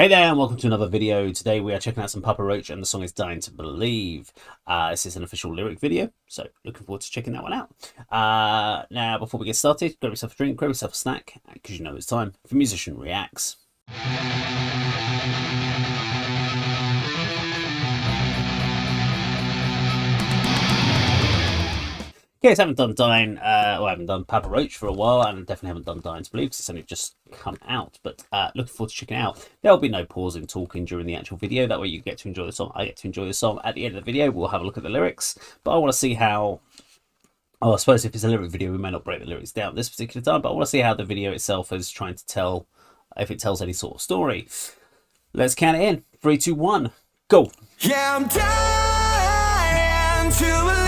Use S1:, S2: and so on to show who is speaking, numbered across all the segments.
S1: Hey there and welcome to another video. Today we are checking out some Papa Roach and the song is Dying to Believe. This is an official lyric video, so looking forward to checking that one out. Now before we get started, grab yourself a drink, grab yourself a snack, because you know it's time for Musician Reacts. Okay, so I haven't done I haven't done Papa Roach for a while, and I definitely haven't done Dying to Believe because it's only just come out. But looking forward to checking it out. There'll be no pausing, talking during the actual video. That way you get to enjoy the song. I get to enjoy the song. At the end of the video, we'll have a look at the lyrics. But I want to see how. Oh, I suppose if it's a lyric video, we may not break the lyrics down this particular time. But I want to see how the video itself is trying to tell, if it tells any sort of story. Let's count it in. 3, 2, 1, go.
S2: Yeah, I'm dying to believe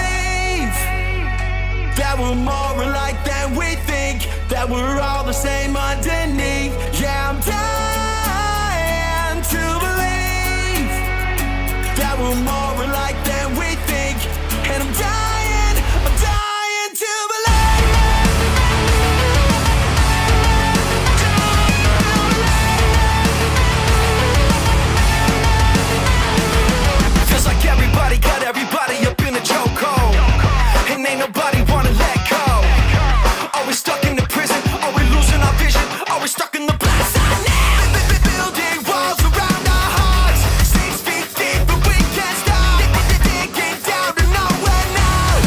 S2: that we're more alike than we think, that we're all the same underneath. Yeah, I'm dying to believe that we're more alike than we think, and I'm dying to believe. 'Cause like everybody got everybody up in a chokehold, and ain't nobody wanna let go. Are we stuck in the prison? Are we losing our vision? Are we stuck in the blast zone now? Building walls around our hearts, 6 feet deep, but we can't stop. Digging down to nowhere now.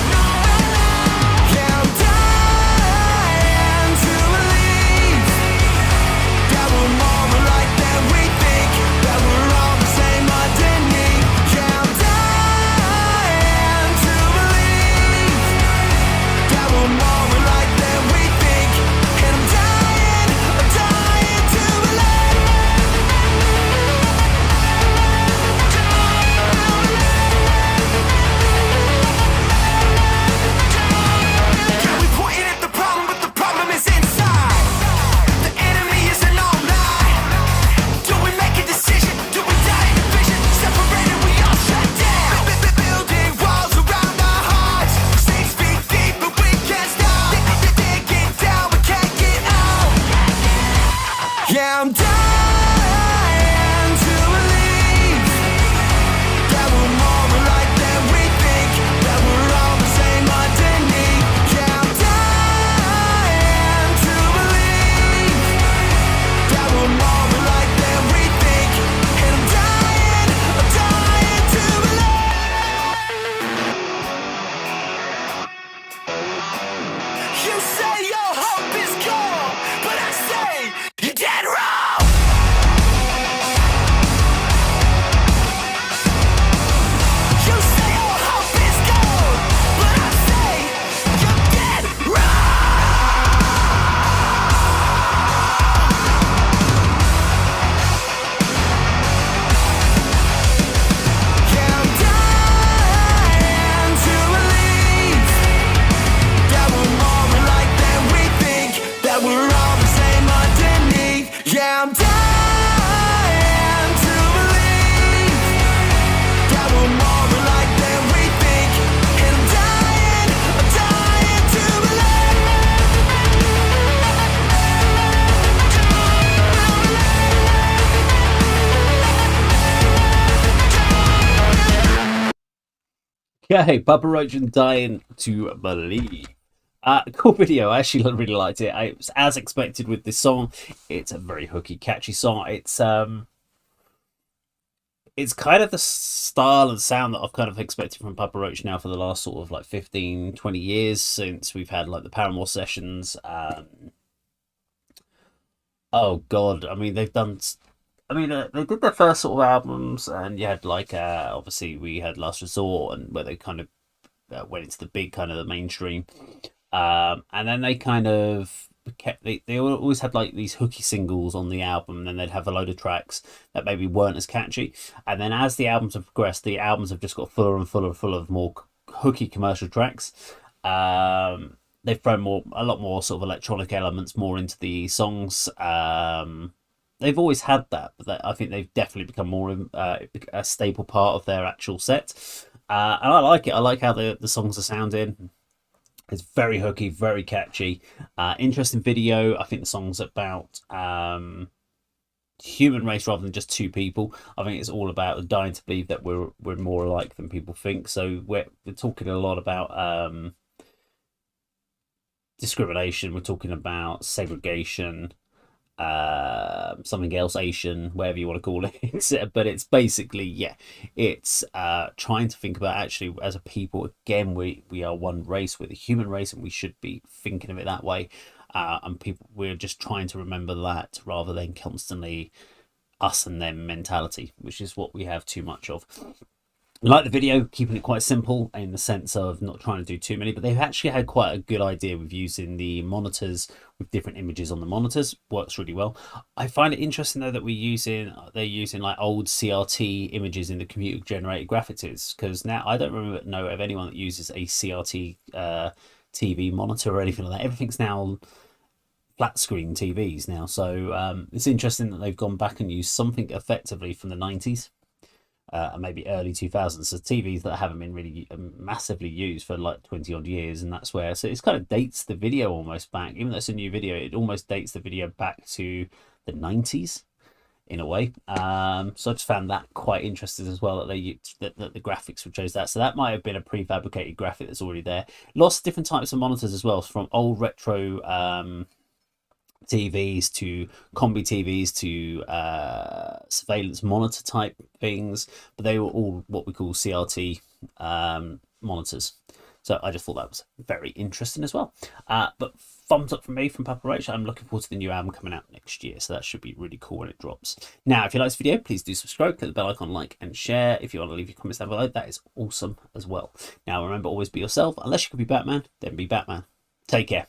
S2: Yeah, I'm dying to believe that we're more alike than we think, that we're all the same underneath. Yeah, I'm dying to believe that we're more alike than we think, and I'm dying to believe. Yeah, we pointing at the problem, but the problem is inside. The enemy isn't online. Do we make a decision? Do we die in division? Separated, we all shut down. Building walls around our hearts, 6 feet deep, but we can't stop. Digging down, we can't get out. Yeah, I'm dying to believe that we're more alike than we think, that we're all the same underneath. Yeah, I'm dying to believe that we're more alike than we think, and I'm dying to believe. You say your hope is gone, but I say you're dead wrong. You say your hope is gone, but I say you're dead wrong. Yeah, I'm dying to believe that we're more alike than we think, that we're all the same underneath. Yeah, I'm dying to believe that we're more alike than we think, and I'm dying to believe.
S1: Okay, Papa Roach and Dying to Believe. Cool video. I actually really liked it. It was as expected with this song. It's a very hooky, catchy song. It's kind of the style and sound that I've kind of expected from Papa Roach now for the last sort of like 15, 20 years since we've had like the Paramore sessions. Oh God, I mean they did their first sort of albums, and you had like obviously we had Last Resort, and where they kind of went into the big kind of the mainstream, and then they kind of kept they always had like these hooky singles on the album, and then they'd have a load of tracks that maybe weren't as catchy, and then as the albums have progressed, the albums have just got fuller and fuller of more hooky commercial tracks. They've thrown a lot more sort of electronic elements more into the songs. They've always had that, but I think they've definitely become more a staple part of their actual set. And I like it. I like how the songs are sounding. It's very hooky, very catchy. Interesting video. I think the song's about human race rather than just two people. I think it's all about dying to believe that we're more alike than people think. So we're talking a lot about discrimination. We're talking about segregation, something else, Asian, whatever you want to call it. But it's basically, yeah, it's trying to think about actually as a people. Again, we are one race. We're the human race, and we should be thinking of it that way. And people, we're just trying to remember that rather than constantly us and them mentality, which is what we have too much of. I like the video, keeping it quite simple in the sense of not trying to do too many, but they've actually had quite a good idea with using the monitors with different images on the monitors. Works really well. I find it interesting though that they're using like old CRT images in the computer generated graphics, because now I don't know of anyone that uses a CRT TV monitor or anything like that. Everything's now flat screen TVs now, so it's interesting that they've gone back and used something effectively from the 90s. And maybe early 2000s, so TVs that haven't been really massively used for like 20 odd years, and that's where, so it's kind of dates the video almost back, even though it's a new video, it almost dates the video back to the 90s in a way. So I just found that quite interesting as well, that that the graphics would chose that. So that might have been a prefabricated graphic that's already there. Lots of different types of monitors as well, from old retro TVs to combi TVs to surveillance monitor type things, but they were all what we call CRT monitors. So I just thought that was very interesting as well. But thumbs up from me, from Papa Roach. I'm looking forward to the new album coming out next year, so that should be really cool when it drops. Now, if you like this video, please do subscribe, click the bell icon, like and share. If you want to leave your comments down below, that is awesome as well. Now remember, always be yourself. Unless you could be Batman, then be Batman. Take care.